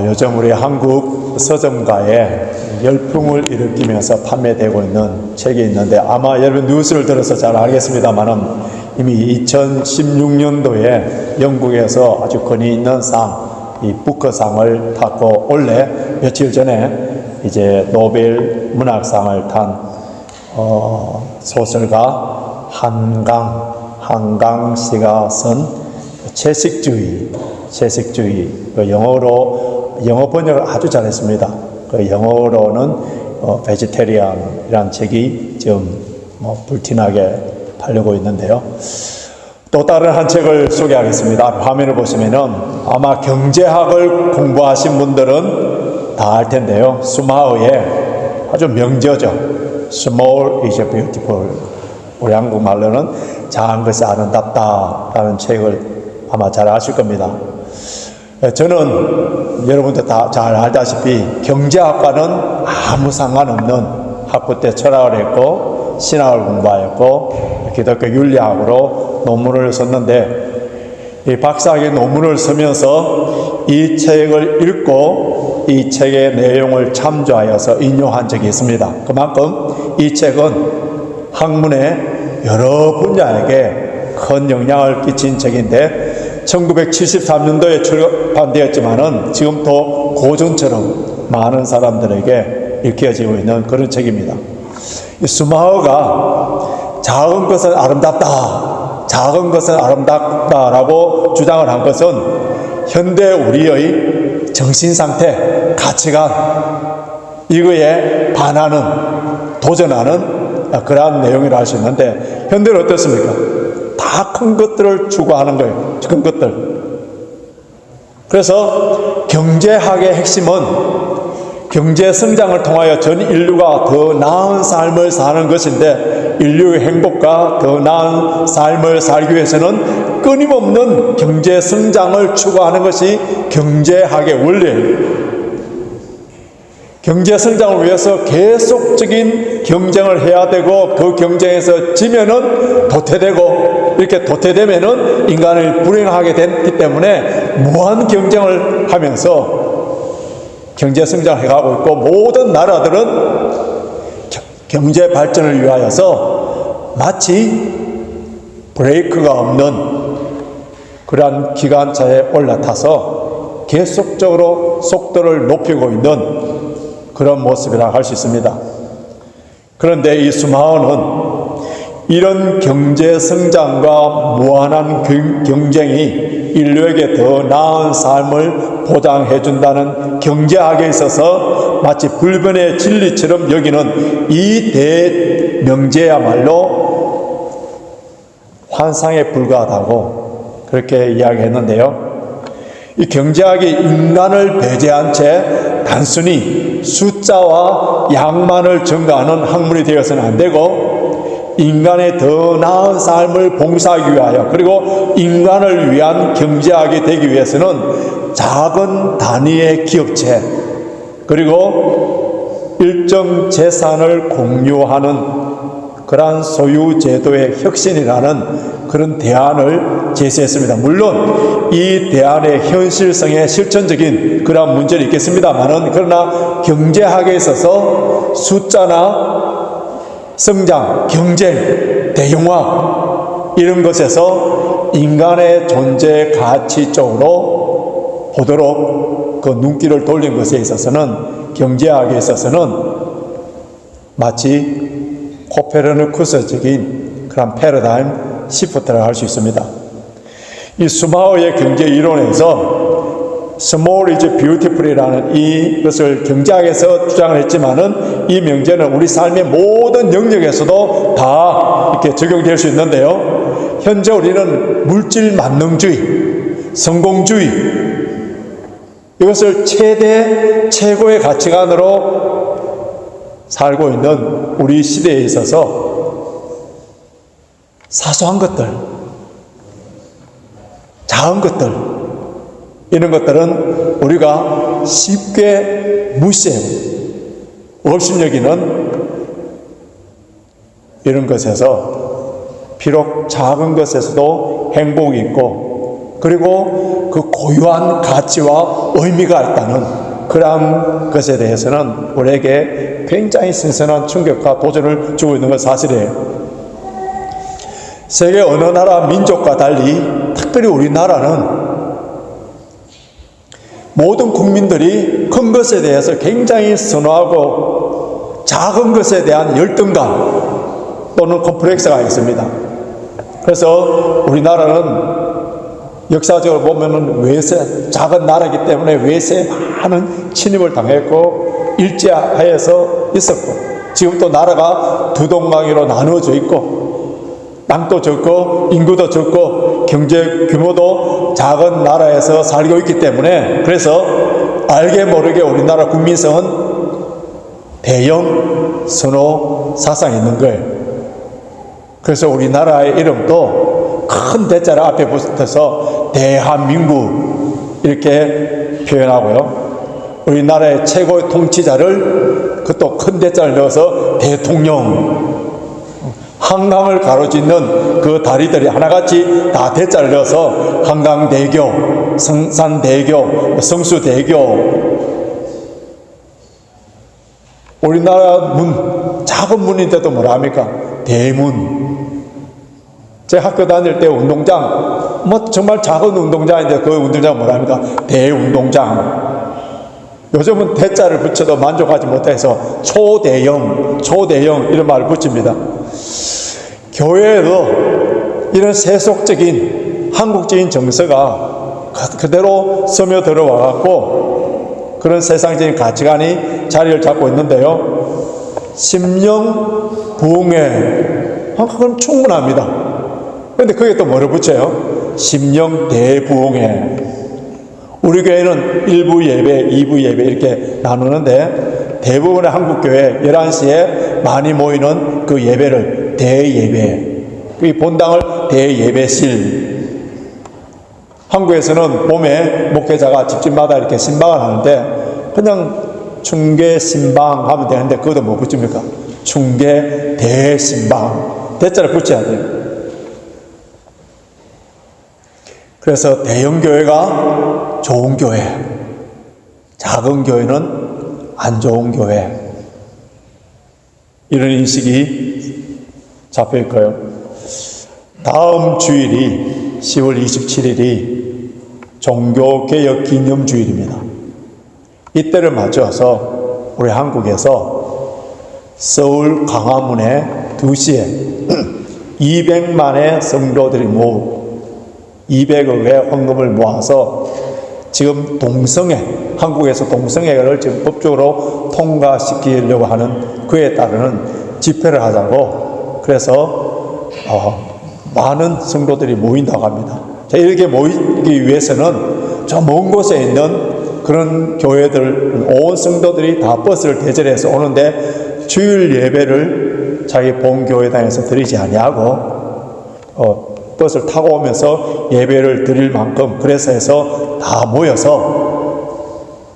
요즘 우리 한국 서점가에 열풍을 일으키면서 판매되고 있는 책이 있는데, 아마 여러분 뉴스를 들어서 잘 알겠습니다만은 이미 2016년도에 영국에서 아주 권위 있는 상, 이 부커상을 탔고, 원래 며칠 전에 이제 노벨 문학상을 탄 소설가 한강 씨가 쓴 채식주의, 영어 번역을 아주 잘했습니다. 그 영어로는 베지테리안이라는 책이 지금 불티나게 팔리고 있는데요. 또 다른 한 책을 소개하겠습니다. 화면을 보시면은 아마 경제학을 공부하신 분들은 다 알 텐데요. 수마우의 아주 명저죠. Small is beautiful. 우리 한국말로는 작은 것이 아름답다라는 책을 아마 잘 아실 겁니다. 저는 여러분들 다 잘 알다시피 경제학과는 아무 상관없는 학부 때 철학을 했고 신학을 공부하였고 기독교 윤리학으로 논문을 썼는데, 이 박사학위 논문을 쓰면서 이 책을 읽고 이 책의 내용을 참조하여서 인용한 적이 있습니다. 그만큼 이 책은 학문의 여러 분야에게 큰 영향을 끼친 책인데, 1973년도에 출판되었지만은 지금도 고전처럼 많은 사람들에게 읽혀지고 있는 그런 책입니다. 이 수마우가 작은 것은 아름답다라고 주장을 한 것은 현대 우리의 정신상태, 가치관, 이거에 반하는, 도전하는 그러한 내용이라 할 수 있는데, 현대는 어떻습니까? 다 큰 것들을 추구하는 거예요. 큰 것들. 그래서 경제학의 핵심은 경제 성장을 통하여 전 인류가 더 나은 삶을 사는 것인데, 인류의 행복과 더 나은 삶을 살기 위해서는 끊임없는 경제 성장을 추구하는 것이 경제학의 원리예요. 경제 성장을 위해서 계속적인 경쟁을 해야 되고, 그 경쟁에서 지면은 도태되고, 이렇게 도태되면은 인간을 불행하게 됐기 때문에 무한 경쟁을 하면서 경제 성장을 해가고 있고, 모든 나라들은 경제 발전을 위하여서 마치 브레이크가 없는 그러한 기관차에 올라타서 계속적으로 속도를 높이고 있는 그런 모습이라고 할 수 있습니다. 그런데 이 수마우는 이런 경제 성장과 무한한 경쟁이 인류에게 더 나은 삶을 보장해 준다는 경제학에 있어서 마치 불변의 진리처럼 여기는 이 대명제야말로 환상에 불과하다고 그렇게 이야기했는데요. 이 경제학이 인간을 배제한 채 단순히 숫자와 양만을 증가하는 학문이 되어서는 안 되고, 인간의 더 나은 삶을 봉사하기 위하여, 그리고 인간을 위한 경제학이 되기 위해서는 작은 단위의 기업체, 그리고 일정 재산을 공유하는 그러한 소유제도의 혁신이라는 그런 대안을 제시했습니다. 물론 이 대안의 현실성에 실천적인 그러한 문제는 있겠습니다만은, 그러나 경제학에 있어서 숫자나 성장, 경쟁, 대형화 이런 것에서 인간의 존재 가치 쪽으로 보도록 그 눈길을 돌린 것에 있어서는, 경제학에 있어서는 마치 코페르니쿠스적인 그런 패러다임 시프트를 할 수 있습니다. 이 수마우의 경제 이론에서 Small is beautiful이라는 이것을 경제학에서 주장을 했지만은, 이 명제는 우리 삶의 모든 영역에서도 다 이렇게 적용될 수 있는데요. 현재 우리는 물질 만능주의, 성공주의, 이것을 최고의 가치관으로 살고 있는 우리 시대에 있어서 사소한 것들, 작은 것들, 이런 것들은 우리가 쉽게 무시하고 업신여기는 이런 것에서 비록 작은 것에서도 행복이 있고 그리고 그 고유한 가치와 의미가 있다는 그러한 것에 대해서는 우리에게 굉장히 신선한 충격과 도전을 주고 있는 건 사실이에요. 세계 어느 나라 민족과 달리 특별히 우리나라는 모든 국민들이 큰 것에 대해서 굉장히 선호하고 작은 것에 대한 열등감 또는 컴플렉스가 있습니다. 그래서 우리나라는 역사적으로 보면은 외세, 작은 나라이기 때문에 외세에 많은 침입을 당했고 일제하에서 있었고, 지금 또 나라가 두 동강이로 나누어져 있고 땅도 적고 인구도 적고 경제 규모도 작은 나라에서 살고 있기 때문에, 그래서 알게 모르게 우리나라 국민성은 대영 선호 사상이 있는 거예요. 그래서 우리나라의 이름도 큰 대자를 앞에 붙여서 대한민국 이렇게 표현하고요. 우리나라의 최고의 통치자를 그것도 큰 대자를 넣어서 대통령, 한강을 가로짓는 그 다리들이 하나같이 다 대자를 넣어서 한강대교, 성산대교, 성수대교. 우리나라 문, 작은 문인데도 뭐라 합니까? 대문. 제 학교 다닐 때 운동장, 뭐 정말 작은 운동장인데 그 운동장 뭐라 합니까? 대운동장. 요즘은 대자를 붙여도 만족하지 못해서 초대형 이런 말을 붙입니다. 교회에도 이런 세속적인 한국적인 정서가 그대로 스며들어 와갖고 그런 세상적인 가치관이 자리를 잡고 있는데요. 심령부흥회, 그건 충분합니다. 그런데 거기에 또 뭐를 붙여요? 심령대부흥회. 우리 교회는 1부 예배, 2부 예배 이렇게 나누는데, 대부분의 한국교회 11시에 많이 모이는 그 예배를 대예배, 이 본당을 대예배실. 한국에서는 봄에 목회자가 집집마다 이렇게 신방을 하는데 그냥 충계 신방 하면 되는데 그것도 뭐 붙입니까? 충계 대신방, 대자를 붙여야 돼요. 그래서 대형 교회가 좋은 교회, 작은 교회는 안 좋은 교회, 이런 인식이 잡혀 있고요. 다음 주일이 10월 27일이 종교개혁 기념주일입니다. 이때를 맞춰서 우리 한국에서 서울 광화문에 2시에 200만의 성도들이 모으고 200억의 헌금을 모아서 지금 동성애, 한국에서 동성애를 지금 법적으로 통과시키려고 하는 그에 따르는 집회를 하자고, 그래서 많은 성도들이 모인다고 합니다. 자, 이렇게 모이기 위해서는 저 먼 곳에 있는 그런 교회들, 온 성도들이 다 버스를 대절해서 오는데 주일 예배를 자기 본교회당에서 드리지 아니하고 버스를 타고 오면서 예배를 드릴 만큼, 그래서 해서 다 모여서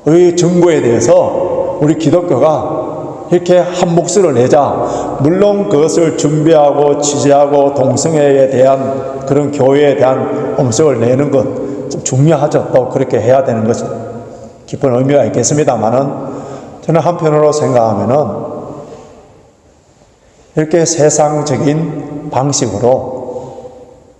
이 정부에 대해서 우리 기독교가 이렇게 한 목소리를 내자. 물론 그것을 준비하고 취재하고 동성애에 대한 그런 교회에 대한 음성을 내는 것 좀 중요하죠. 또 그렇게 해야 되는 것이 깊은 의미가 있겠습니다만은, 저는 한편으로 생각하면은 이렇게 세상적인 방식으로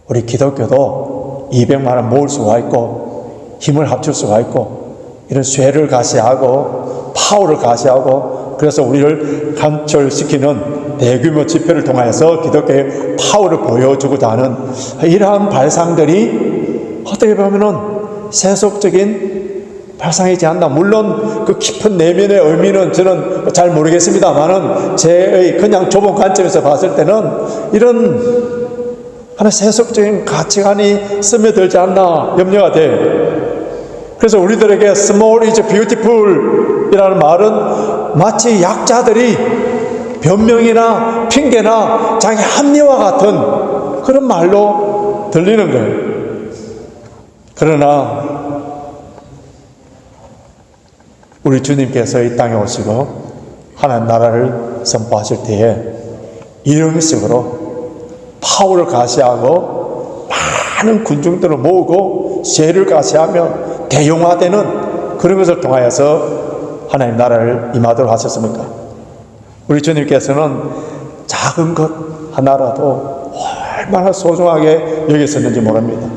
우리 기독교도 200만 원 모을 수가 있고 힘을 합칠 수가 있고 이런 쇠를 가시하고 파워를 가시하고, 그래서 우리를 관철시키는 대규모 집회를 통해서 기독교의 파워를 보여주고자 하는 이러한 발상들이 어떻게 보면은 세속적인 발상이지 않나. 물론 그 깊은 내면의 의미는 저는 잘 모르겠습니다만은 제 그냥 좁은 관점에서 봤을 때는 이런 하나 세속적인 가치관이 스며들지 않나 염려가 돼요. 그래서 우리들에게 small is beautiful 이라는 말은 마치 약자들이 변명이나 핑계나 자기 합리화 같은 그런 말로 들리는 거예요. 그러나 우리 주님께서 이 땅에 오시고 하나님 나라를 선포하실 때에 이런 식으로 파워를 가시하고 많은 군중들을 모으고 죄를 가시하며 대용화되는 그런 것을 통하여서 하나님 나라를 임하도록 하셨습니까? 우리 주님께서는 작은 것 하나라도 얼마나 소중하게 여겼었는지 모릅니다.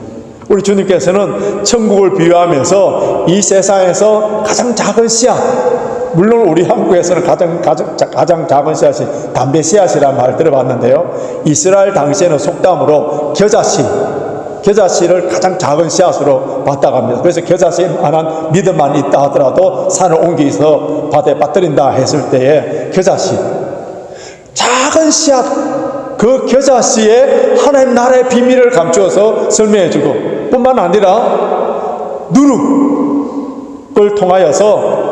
우리 주님께서는 천국을 비유하면서 이 세상에서 가장 작은 씨앗, 물론 우리 한국에서는 가장 작은 씨앗이 담배 씨앗이라는 말을 들어봤는데요, 이스라엘 당시에는 속담으로 겨자씨를 가장 작은 씨앗으로 봤다고 합니다. 그래서 겨자씨만한 믿음만 있다 하더라도 산을 옮기서 바다에 빠뜨린다 했을 때에 겨자씨, 작은 씨앗, 그 겨자씨에 하나님 나라의 비밀을 감추어서 설명해주고, 뿐만 아니라 누룩을 통하여서,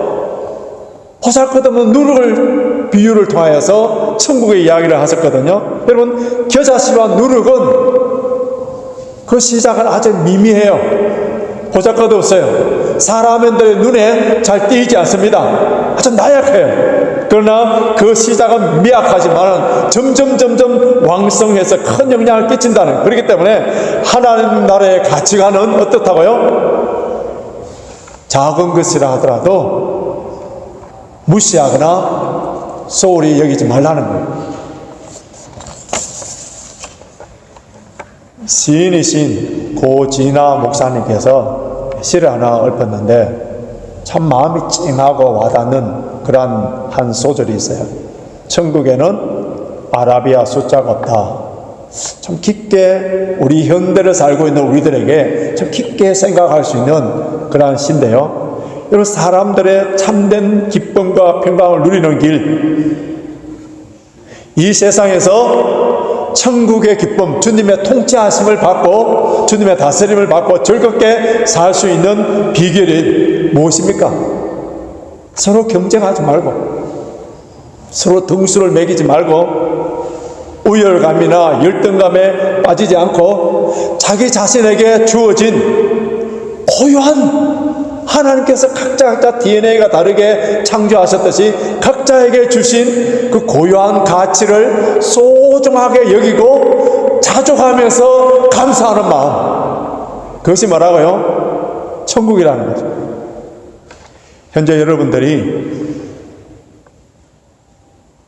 보잘것없는 누룩을 비유를 통하여서 천국의 이야기를 하셨거든요. 여러분, 겨자씨와 누룩은 그 시작은 아주 미미해요. 보잘것없어요. 사람들의 눈에 잘 띄지 않습니다. 아주 나약해요. 그러나 그 시작은 미약하지만 점점 왕성해서 큰 영향을 끼친다는, 그렇기 때문에 하나님 나라의 가치관은 어떻다고요? 작은 것이라 하더라도 무시하거나 소홀히 여기지 말라는 거예요. 시인이신 고진아 목사님께서 시를 하나 읊었는데 참 마음이 찡하고 와닿는 그러한 한 소절이 있어요. 천국에는 아라비아 숫자가 없다. 참 깊게 우리 현대를 살고 있는 우리들에게 참 깊게 생각할 수 있는 그러한 시인데요, 여러분, 사람들의 참된 기쁨과 평강을 누리는 길, 이 세상에서 천국의 기쁨, 주님의 통치하심을 받고 주님의 다스림을 받고 즐겁게 살 수 있는 비결이 무엇입니까? 서로 경쟁하지 말고, 서로 등수를 매기지 말고, 우열감이나 열등감에 빠지지 않고 자기 자신에게 주어진 고유한, 하나님께서 각자 DNA가 다르게 창조하셨듯이 각자에게 주신 그 고유한 가치를 소중하게 여기고 자족하면서 감사하는 마음, 그것이 뭐라고요? 천국이라는 거죠. 현재 여러분들이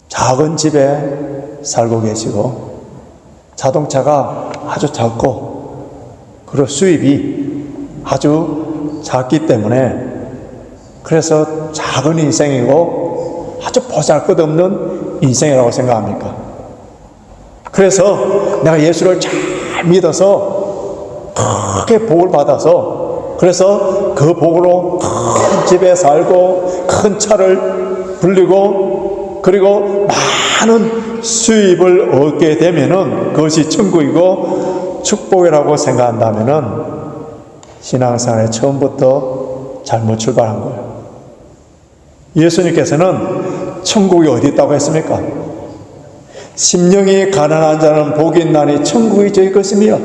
작은 집에 살고 계시고 자동차가 아주 작고 그리고 수입이 아주 작기 때문에 그래서 작은 인생이고 아주 보잘것없는 인생이라고 생각합니까? 그래서 내가 예수를 잘 믿어서 크게 복을 받아서 그래서 그 복으로 큰 집에 살고 큰 차를 불리고 그리고 많은 수입을 얻게 되면은 그것이 천국이고 축복이라고 생각한다면은 신앙생활에 처음부터 잘못 출발한 거예요. 예수님께서는 천국이 어디 있다고 했습니까? 심령이 가난한 자는 복이 있나니 천국이 저희 것이며,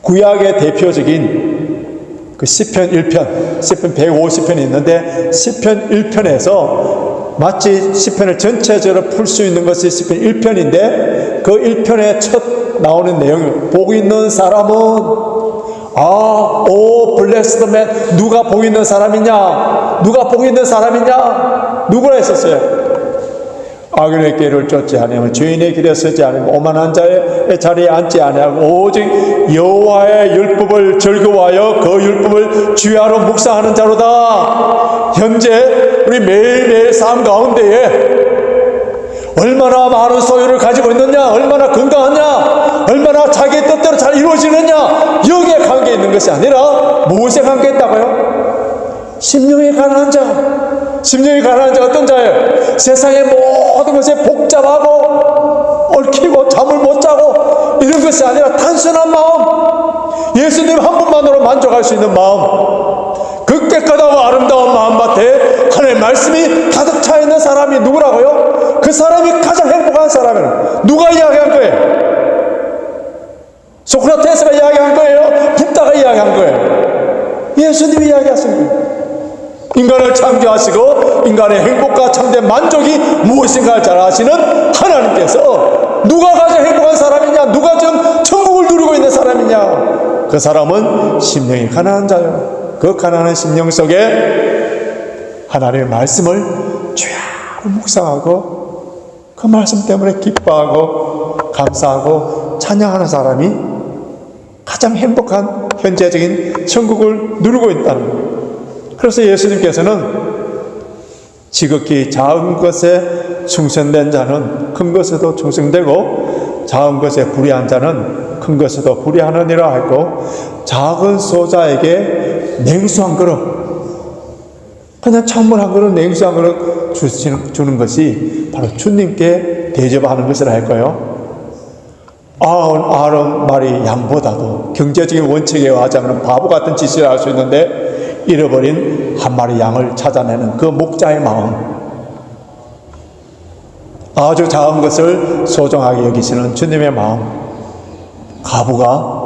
구약의 대표적인 그 시편 1편, 시편 150편이 있는데 시편 1편에서 마치 시편을 전체적으로 풀 수 있는 것이 시편 1편인데 그 1편의 첫 나오는 내용이 복 있는 사람은 오 블레스드 맨, 누가 복 있는 사람이냐, 누가 복 있는 사람이냐, 누구라 했었어요? 악인의 길을 쫓지 아니하며 죄인의 길에 서지 아니하며 오만한 자의 자리에 앉지 아니하고 오직 여호와의 율법을 즐거워하여 그 율법을 주야로 묵상하는 자로다. 현재 우리 매일매일 삶 가운데에 얼마나 많은 소유를 가지고 있느냐, 얼마나 건강하냐, 얼마나 자기 뜻대로 잘 이루어지느냐, 여기에 관계 있는 것이 아니라 무엇에 관계 있다고요? 심령이 가난한 자. 심령이 가난한 자 어떤 자예요? 세상의 모든 것에 복잡하고 얽히고 잠을 못 자고 이런 것이 아니라 단순한 마음, 예수님 한 분만으로 만족할 수 있는 마음, 그 깨끗하고 아름다운 마음밭에 하나님의 말씀이 가득 차 있는 사람이 누구라고요? 그 사람이 가장 행복한 사람이에요. 누가 이야기한 거예요? 소크라테스가 이야기한 거예요? 붓다가 이야기한 거예요? 예수님이 이야기하신 거예요. 인간을 창조하시고 인간의 행복과 참된 만족이 무엇인가를 잘 아시는 하나님께서 누가 가장 행복한 사람이냐, 누가 좀 천국을 누리고 있는 사람이냐, 그 그 사람은 심령이 가난한 자요. 그 가난한 심령 속에 하나님의 말씀을 주야로 묵상하고 그 말씀 때문에 기뻐하고 감사하고 찬양하는 사람이 가장 행복한 현재적인 천국을 누리고 있다는 거예요. 그래서 예수님께서는 지극히 작은 것에 충성된 자는 큰 것에도 충성되고 작은 것에 불의한 자는 큰 것에도 불의하느니라 했고, 작은 소자에게 냉수 한 그릇, 그냥 찬물 한 그릇, 냉수 한 그릇 주는 것이 바로 주님께 대접하는 것이라 할까요? 아론 말이 양보다도 경제적인 원칙에 의하자면 바보 같은 짓을 할 수 있는데, 잃어버린 한 마리 양을 찾아내는 그 목자의 마음, 아주 작은 것을 소중하게 여기시는 주님의 마음, 가부가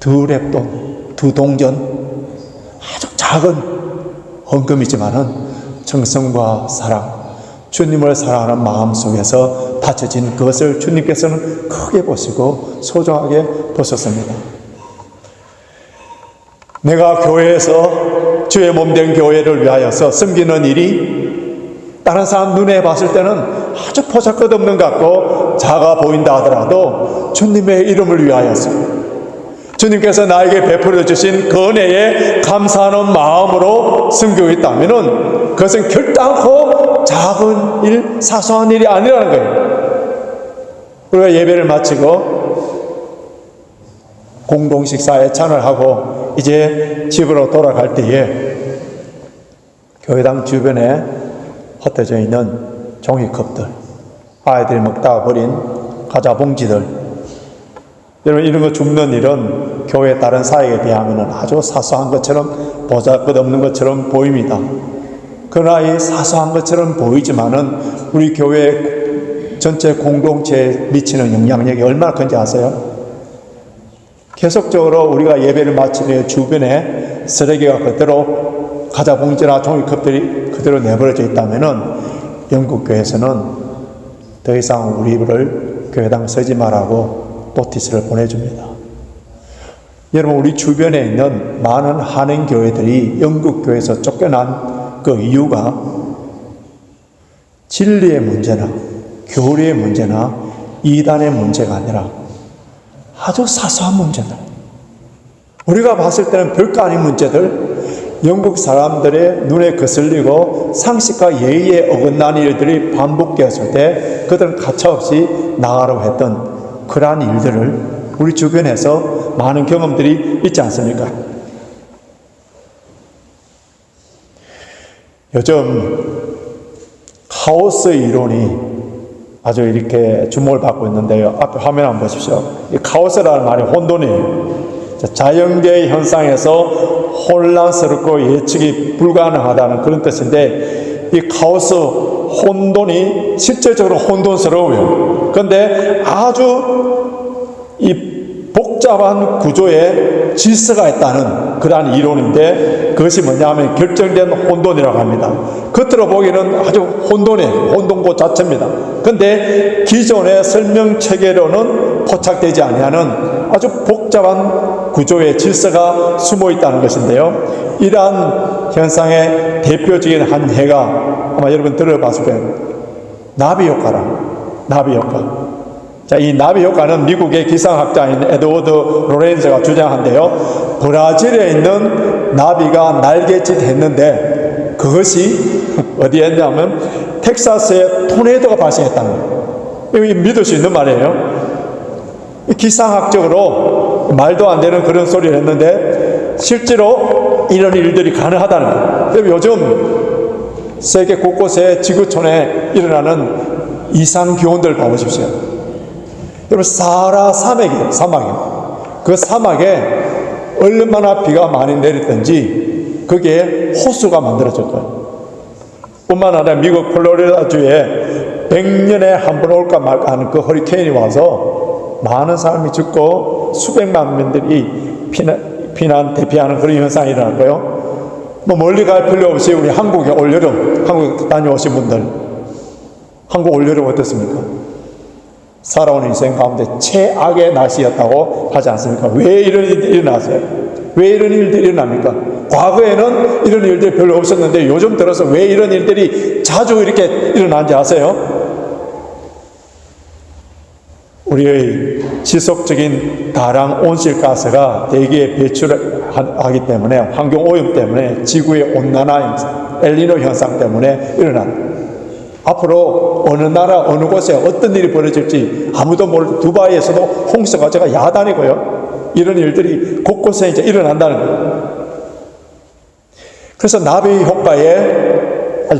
두 랩돈, 두 동전, 아주 작은 헌금이지만은 정성과 사랑, 주님을 사랑하는 마음 속에서 바쳐진 그것을 주님께서는 크게 보시고 소중하게 보셨습니다. 내가 교회에서 주의 몸된 교회를 위하여서 섬기는 일이 다른 사람 눈에 봤을 때는 아주 보잘것없는 것 같고 작아 보인다 하더라도 주님의 이름을 위하여서 주님께서 나에게 베풀어 주신 그 은혜에 감사하는 마음으로 섬기고 있다면 그것은 결단코 작은 일, 사소한 일이 아니라는 거예요. 우리가 예배를 마치고 공동 식사에 찬을 하고 이제 집으로 돌아갈 때에 교회당 주변에 흩어져 있는 종이컵들, 아이들이 먹다가 버린 과자 봉지들, 여러분 이런 거 줍는 일은 교회 다른 사역에 비하면 아주 사소한 것처럼 보잘것없는 것처럼 보입니다. 그러나 이 사소한 것처럼 보이지만은 우리 교회 전체 공동체에 미치는 영향력이 얼마나 큰지 아세요? 계속적으로 우리가 예배를 마치며 주변에 쓰레기가 그대로 과자 봉지나 종이컵들이 그대로 내버려져 있다면은 영국 교회에서는 더 이상 우리를 교회당 서지 말라고 노티스를 보내줍니다. 여러분, 우리 주변에 있는 많은 한인 교회들이 영국 교회에서 쫓겨난 그 이유가 진리의 문제나 교리의 문제나 이단의 문제가 아니라 아주 사소한 문제들, 우리가 봤을 때는 별거 아닌 문제들, 영국 사람들의 눈에 거슬리고 상식과 예의에 어긋난 일들이 반복되었을 때 그들은 가차없이 나가려고 했던 그러한 일들을 우리 주변에서 많은 경험들이 있지 않습니까? 요즘 카오스 이론이 아주 이렇게 주목을 받고 있는데요. 앞에 화면 한번 보십시오. 이 카오스라는 말이 혼돈이에요. 자연계의 현상에서 혼란스럽고 예측이 불가능하다는 그런 뜻인데, 이 카오스, 혼돈이 실질적으로 혼돈스러워요. 그런데 아주 이 복잡한 구조에 질서가 있다는 그러한 이론인데, 그것이 뭐냐면 결정된 혼돈이라고 합니다. 겉으로 보기에는 아주 혼돈고 자체입니다. 그런데 기존의 설명 체계로는 포착되지 아니하는 아주 복잡한 구조의 질서가 숨어 있다는 것인데요. 이러한 현상의 대표적인 한 해가 아마 여러분 들어봤을 거예요. 나비 효과. 자, 이 나비 효과는 미국의 기상학자인 에드워드 로렌즈가 주장한데요. 브라질에 있는 나비가 날갯짓 했는데 그것이 어디에 했냐면 텍사스에 토네이도가 발생했다는 거예요. 이거 믿을 수 있는 말이에요. 기상학적으로 말도 안 되는 그런 소리를 했는데 실제로 이런 일들이 가능하다는 거예요. 요즘 세계 곳곳에 지구촌에 일어나는 이상 기온들 봐보십시오. 여러분, 사하라 사막이에요. 그 사막에 얼마나 비가 많이 내렸든지 그게 호수가 만들어졌거든요. 뿐만 아니라 미국 플로리다주에 100년에 한 번 올까 말까 하는 그 허리케인이 와서 많은 사람이 죽고 수백만 명들이 피난 대피하는 그런 현상이 일어났고요. 뭐 멀리 갈 필요 없이 우리 한국의 올여름, 한국 다녀오신 분들, 한국 올여름 어떻습니까? 살아온 인생 가운데 최악의 날씨였다고 하지 않습니까? 왜 이런 일들이 일어나세요? 왜 이런 일들이 일어납니까? 과거에는 이런 일들이 별로 없었는데 요즘 들어서 왜 이런 일들이 자주 이렇게 일어나는지 아세요? 우리의 지속적인 다량 온실가스가 대기에 배출하기 때문에, 환경오염 때문에, 지구의 온난화, 엘니노 현상 때문에 일어난, 앞으로 어느 나라 어느 곳에 어떤 일이 벌어질지 아무도 모르고 두바이에서도 홍수가 제가 야단이고요. 이런 일들이 곳곳에 이제 일어난다는 거예요. 그래서 나비 효과에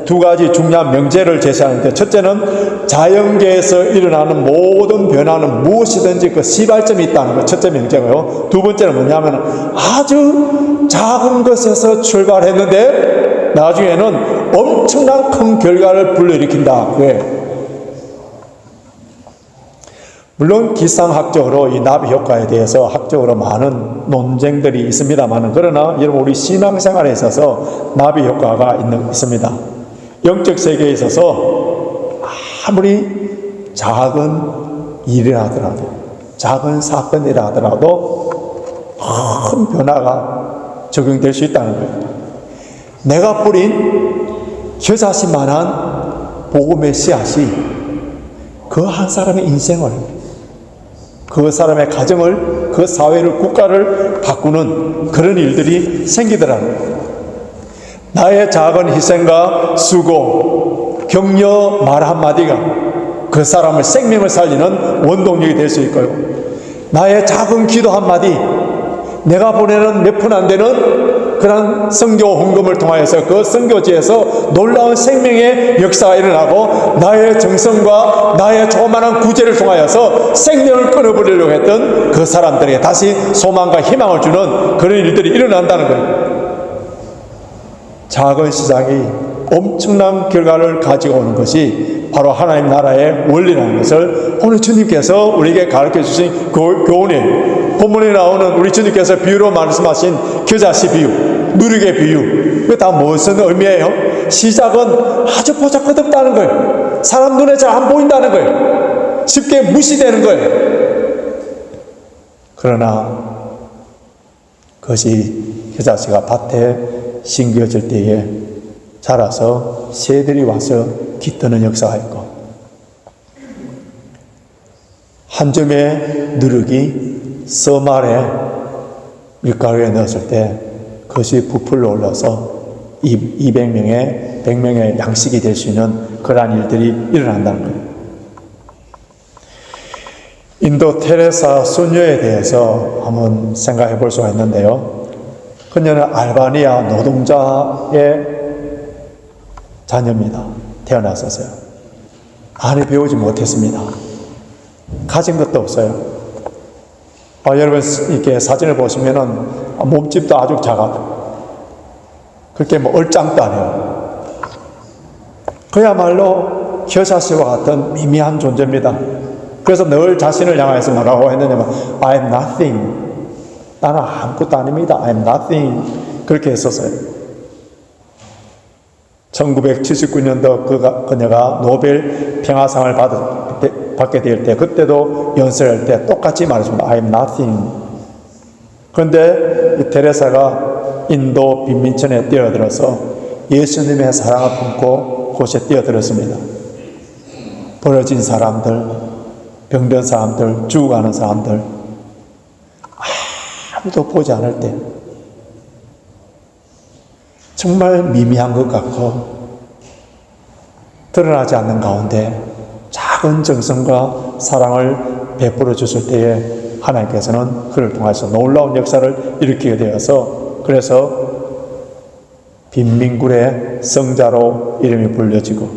두 가지 중요한 명제를 제시하는데, 첫째는 자연계에서 일어나는 모든 변화는 무엇이든지 그 시발점이 있다는 것, 첫째 명제고요. 두 번째는 뭐냐면 아주 작은 것에서 출발했는데 나중에는 엄청난 큰 결과를 불러일으킨다. 왜? 물론 기상학적으로 이 나비 효과에 대해서 학적으로 많은 논쟁들이 있습니다만, 그러나 여러분 우리 신앙생활에 있어서 나비 효과가 있습니다. 영적 세계에 있어서 아무리 작은 일이라 하더라도, 작은 사건이라 하더라도 큰 변화가 적용될 수 있다는 거예요. 내가 뿌린 겨자씨만한 복음의 씨앗이 그 한 사람의 인생을, 그 사람의 가정을, 그 사회를, 국가를 바꾸는 그런 일들이 생기더라는 거예요. 나의 작은 희생과 수고, 격려 말 한마디가 그 사람의 생명을 살리는 원동력이 될 수 있고요. 나의 작은 기도 한마디, 내가 보내는 몇 푼 안 되는 그런 선교 헌금을 통하여서 그 선교지에서 놀라운 생명의 역사가 일어나고, 나의 정성과 나의 조그마한 구제를 통하여서 생명을 끊어버리려고 했던 그 사람들에게 다시 소망과 희망을 주는 그런 일들이 일어난다는 거예요. 작은 시작이 엄청난 결과를 가지고 오는 것이 바로 하나님 나라의 원리라는 것을 오늘 주님께서 우리에게 가르쳐 주신 교훈이에요. 본문에 나오는 우리 주님께서 비유로 말씀하신 겨자씨 비유, 누룩의 비유, 이거 다 무슨 의미예요? 시작은 아주 보잘것없다는 거예요. 사람 눈에 잘 안 보인다는 거예요. 쉽게 무시되는 거예요. 그러나 그것이 겨자씨가 밭에 심겨질 때에 자라서 새들이 와서 깃드는 역사가 있고, 한 점의 누룩이 썰말에 밀가루에 넣었을 때 그것이 부풀러 올라서 200명의 100명의 양식이 될 수 있는 그러한 일들이 일어난다는 거예요. 인도 테레사 수녀에 대해서 한번 생각해 볼 수가 있는데요. 그녀는 알바니아 노동자의 자녀입니다. 태어났었어요. 많이 배우지 못했습니다. 가진 것도 없어요. 여러분 이렇게 사진을 보시면은 몸집도 아주 작아요. 그렇게 뭐 얼짱도 안 해요. 그야말로 겨자씨와 같은 미미한 존재입니다. 그래서 늘 자신을 향해서 뭐라고 했느냐면 I'm nothing. 나는 아무것도 아닙니다. I'm nothing. 그렇게 했었어요. 1979년도 그녀가 노벨 평화상을 받게 될 때, 그때도 연설할 때 똑같이 말했습니다. I'm nothing. 그런데 이 테레사가 인도 빈민촌에 뛰어들어서 예수님의 사랑을 품고 곳에 뛰어들었습니다. 벌어진 사람들, 병든 사람들, 죽어가는 사람들, 아무도 보지 않을 때 정말 미미한 것 같고 드러나지 않는 가운데 작은 정성과 사랑을 베풀어 줬을 때에 하나님께서는 그를 통해서 놀라운 역사를 일으키게 되어서, 그래서 빈민굴의 성자로 이름이 불려지고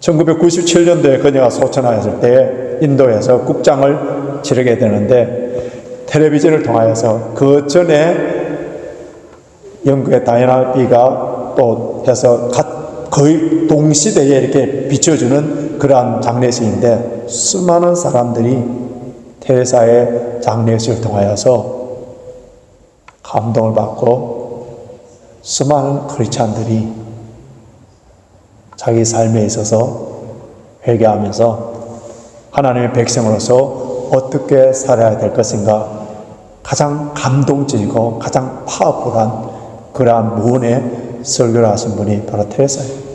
1997년도에 그녀가 소천하였을 때에 인도에서 국장을 치르게 되는데, 텔레비전을 통하여서 그 전에 영국의 다이애나 비가 또 해서 거의 동시대에 이렇게 비춰주는 그러한 장례식인데, 수많은 사람들이 테레사의 장례식을 통하여서 감동을 받고 수많은 크리스찬들이 자기 삶에 있어서 회개하면서 하나님의 백성으로서 어떻게 살아야 될 것인가 가장 감동적이고 가장 파워풀한 그러한 무언의 설교를 하신 분이 바로 테레사예요.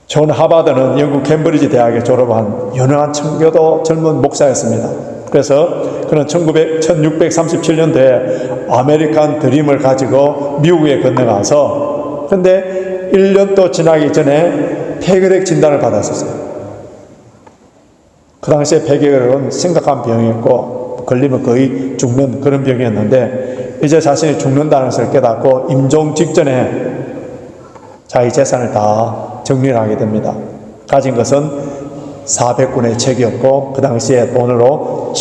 존 하바드는 영국 캠브리지 대학에 졸업한 유능한 청교도 젊은 목사였습니다. 그래서 그는 1637년도에 아메리칸 드림을 가지고 미국에 건너가서, 그런데 1년도 지나기 전에 폐결핵 진단을 받았었어요. 그 당시에 폐결핵은 심각한 병이었고 걸리면 거의 죽는 그런 병이었는데, 이제 자신이 죽는다는 것을 깨닫고 임종 직전에 자기 재산을 다 정리를 하게 됩니다. 가진 것은 400군의 책이었고 그 당시에 돈으로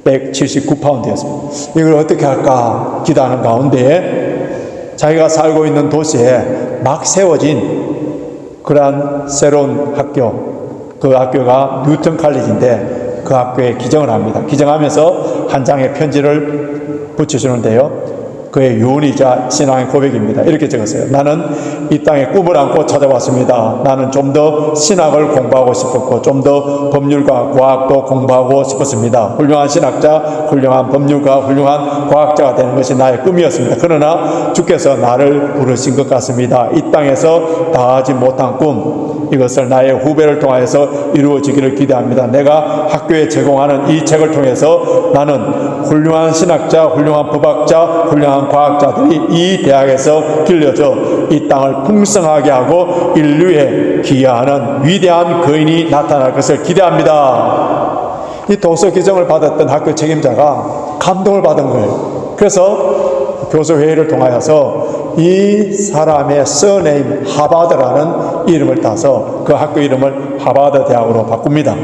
779파운드였습니다. 이걸 어떻게 할까 기도하는 가운데 자기가 살고 있는 도시에 막 세워진 그러한 새로운 학교, 그 학교가 뉴턴 칼리지인데 그 학교에 기정을 합니다. 기정하면서 한 장의 편지를 붙여주는데요, 그의 유언이자 신앙의 고백입니다. 이렇게 적었어요. 나는 이 땅에 꿈을 안고 찾아왔습니다. 나는 좀 더 신학을 공부하고 싶었고 좀 더 법률과 과학도 공부하고 싶었습니다. 훌륭한 신학자, 훌륭한 법률가, 훌륭한 과학자가 되는 것이 나의 꿈이었습니다. 그러나 주께서 나를 부르신 것 같습니다. 이 땅에서 다하지 못한 꿈, 이것을 나의 후배를 통하여서 이루어지기를 기대합니다. 내가 학교에 제공하는 이 책을 통해서 나는 훌륭한 신학자, 훌륭한 법학자, 훌륭한 과학자들이 이 대학에서 길러져 이 땅을 풍성하게 하고 인류에 기여하는 위대한 거인이 나타날 것을 기대합니다. 이 도서 기정을 받았던 학교 책임자가 감동을 받은 거예요. 그래서 교수회의를 통하여서 이 사람의 서네임 하바드라는 이름을 따서 그 학교 이름을 하바드 대학으로 바꿉니다.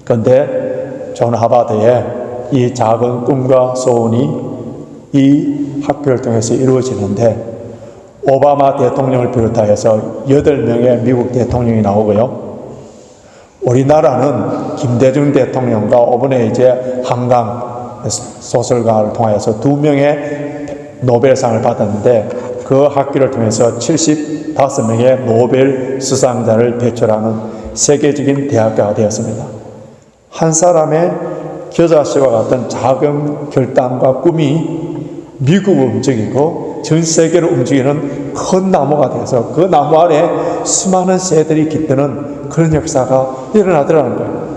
그런데 존 하바드의 이 작은 꿈과 소원이 이 학교를 통해서 이루어지는데, 오바마 대통령을 비롯하여서 8명의 미국 대통령이 나오고요, 우리나라는 김대중 대통령과 이번에 이제 한강 소설가를 통하여서 2명의 노벨상을 받았는데, 그 학교를 통해서 75명의 노벨 수상자를 배출하는 세계적인 대학교가 되었습니다. 한 사람의 겨자씨와 같은 작은 결단과 꿈이 미국을 움직이고 전 세계를 움직이는 큰 나무가 되어서 그 나무 아래 수많은 새들이 깃드는 그런 역사가 일어나더라는 거예요.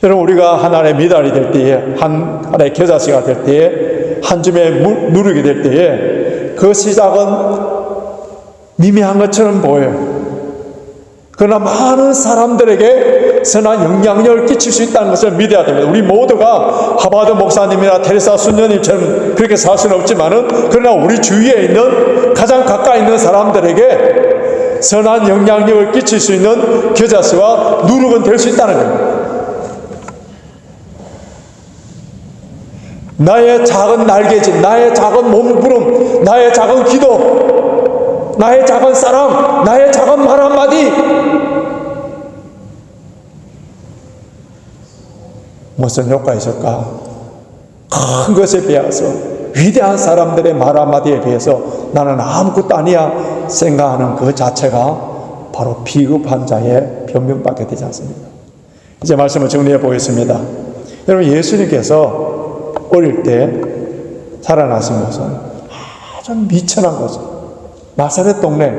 여러분, 우리가 하나의 미달이 될 때에, 하나의 겨자씨가 될 때에, 한 줌의 누르게 될 때에 그 시작은 미미한 것처럼 보여요. 그러나 많은 사람들에게 선한 영향력을 끼칠 수 있다는 것을 믿어야 됩니다. 우리 모두가 하바드 목사님이나 테레사 순녀님처럼 그렇게 살 수는 없지만은, 그러나 우리 주위에 있는 가장 가까이 있는 사람들에게 선한 영향력을 끼칠 수 있는 겨자씨와 누룩은 될 수 있다는 겁니다. 나의 작은 날개짓, 나의 작은 몸부림, 나의 작은 기도, 나의 작은 사랑, 나의 작은 말 한마디, 무슨 효과가 있을까? 큰 것에 비해서, 위대한 사람들의 말 한마디에 비해서 나는 아무것도 아니야 생각하는 그 자체가 바로 비겁한 자의 변명밖에 되지 않습니다. 이제 말씀을 정리해 보겠습니다. 여러분, 예수님께서 어릴 때 살아나신 곳은 아주 미천한 곳, 나사렛 동네.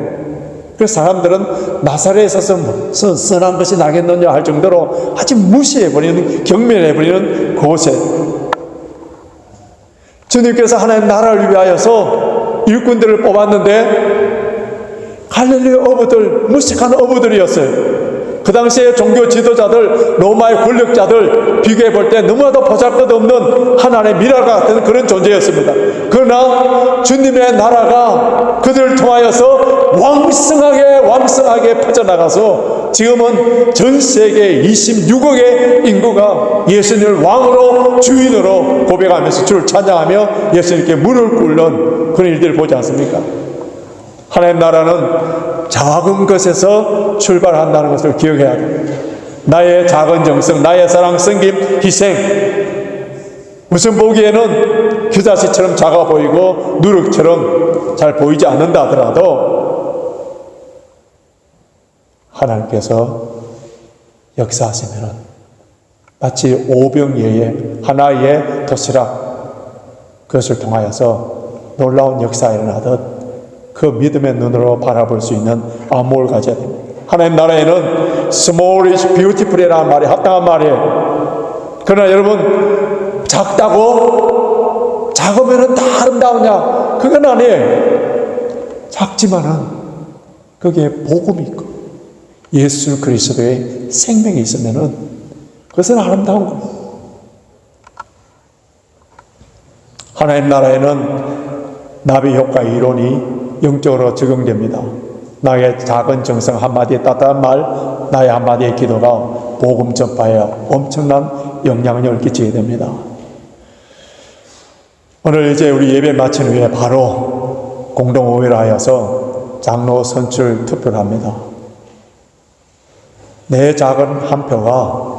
그래서 사람들은 나사렛에서 선한 것이 나겠느냐 할 정도로 아주 무시해버리는, 경멸해버리는 곳에 주님께서 하나님 나라를 위하여서 일꾼들을 뽑았는데 갈릴리 어부들, 무식한 어부들이었어요. 그 당시에 종교 지도자들, 로마의 권력자들 비교해 볼 때 너무나도 보잘것없는 하나님의 미랄과 같은 그런 존재였습니다. 그러나 주님의 나라가 그들을 통하여서 왕성하게 퍼져나가서 지금은 전 세계 26억의 인구가 예수님을 왕으로, 주인으로 고백하면서 주를 찬양하며 예수님께 무릎을 꿇는 그런 일들을 보지 않습니까? 하나님 나라는 작은 것에서 출발한다는 것을 기억해야 됩니다. 나의 작은 정성, 나의 사랑, 섬김, 희생, 무슨 보기에는 겨자씨처럼 작아 보이고 누룩처럼 잘 보이지 않는다 하더라도 하나님께서 역사하시면은 마치 오병이어의 하나의 도시락, 그것을 통하여서 놀라운 역사가 일어나듯 그 믿음의 눈으로 바라볼 수 있는 안목을 가져야 됩니다. 하나님 나라에는 small is beautiful이라는 말이 합당한 말이에요. 그러나 여러분, 작다고 작으면 다 아름다우냐? 그건 아니에요. 작지만은 거기에 복음이 있고 예수 그리스도의 생명이 있으면은 그것은 아름다운 겁니다. 하나님 나라에는 나비 효과 이론이 영적으로 적용됩니다. 나의 작은 정성 한마디의 따뜻한 말, 나의 한마디의 기도가 복음 전파에 엄청난 영향력을 끼치게 됩니다. 오늘 이제 우리 예배 마친 후에 바로 공동의회를 하여서 장로 선출 투표를 합니다. 내 작은 한 표가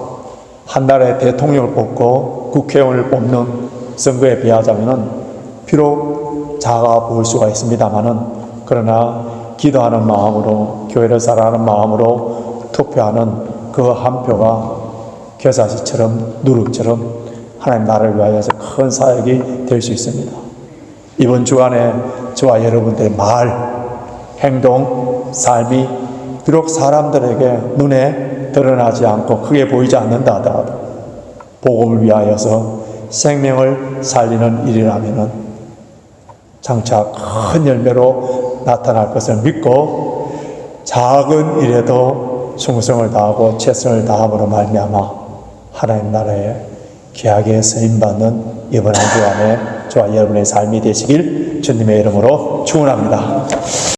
한 나라의 대통령을 뽑고 국회의원을 뽑는 선거에 비하자면 비록 작아 보일 수가 있습니다만은, 그러나 기도하는 마음으로, 교회를 사랑하는 마음으로 투표하는 그 한 표가 겨자씨처럼 누룩처럼 하나님 나라를 위하여서 큰 사역이 될 수 있습니다. 이번 주간에 저와 여러분들의 말, 행동, 삶이 비록 사람들에게 눈에 드러나지 않고 크게 보이지 않는다 하더라도 복음을 위하여서 생명을 살리는 일이라면은 장차 큰 열매로 나타날 것을 믿고 작은 일에도 충성을 다하고 최선을 다함으로 말미암아 하나님 나라에 귀하게 쓰임받는 이번 한 주간에 저와 여러분의 삶이 되시길 주님의 이름으로 축원합니다.